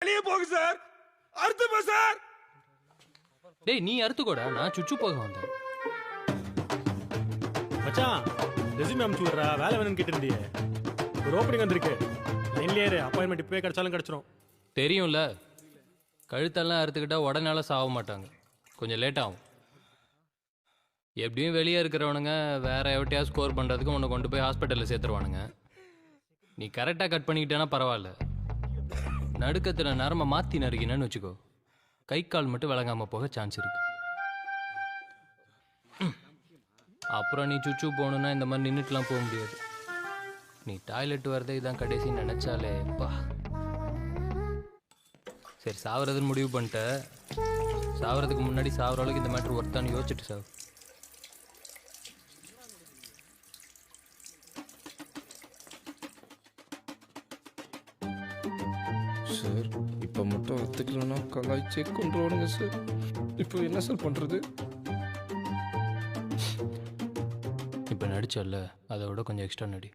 வெளியே போங்க sir. அறுத்துப்பா sir. டேய் நீ அறுத்துக்கோடா, நான் சுச்சு போக வந்தேன். மச்சான் ரெஸ்யூம் அனுப்பிச்சு விடுறா, வேலை வேணும்னு கேட்டிருந்தியே. ஒரு ஓப்பனிங் வந்திருக்கு, லைன்லேயே இரு, அப்பாயின்மெண்ட் இப்போயே கிடைச்சாலும் கிடைச்சிரும். தெரியும்ல, கழுத்தெல்லாம் அறுத்துக்கிட்டா உடனே சாக மாட்டாங்க, கொஞ்சம் லேட் ஆகும். எப்படியும் வெளியே இருக்கிறவனுங்க வேற எவட்டையாவது ஸ்கோர் பண்ணுறதுக்கு உன்னை கொண்டு போய் ஹாஸ்பிட்டலில் சேர்த்துருவானுங்க. நீ கரெக்டாக கட் பண்ணிக்கிட்டேன்னா பரவாயில்ல. நடுக்கத்தில் நரம்ப மாற்றி நறுக்கினேன்னு வச்சுக்கோ, கை கால் மட்டும் விளங்காமல் போக சான்ஸ் இருக்கு. அப்புறம் நீ சுச்சு போகணுன்னா இந்த மாதிரி நின்றுட்டுலாம் போக முடியாது. நீ டாய்லெட் வரதே இதான் கடைசின்னு நினச்சாலே பா. சரி சாவறதுன்னு முடிவு பண்ணிட்ட, சாவறதுக்கு முன்னாடி சாவற அளவுக்கு இந்த மேட்ரு ஒர்த்தான்னு யோசிச்சுட்டு சாவு. சார் இப்போ மட்டும் ஒத்துக்கலன்னா கலாய்ச்சே கொண்டுருவானுங்க சார். இப்போ என்ன சார் பண்ணுறது? இப்போ நடிச்சல்ல, அதை விட கொஞ்சம் எக்ஸ்ட்ரா நடி.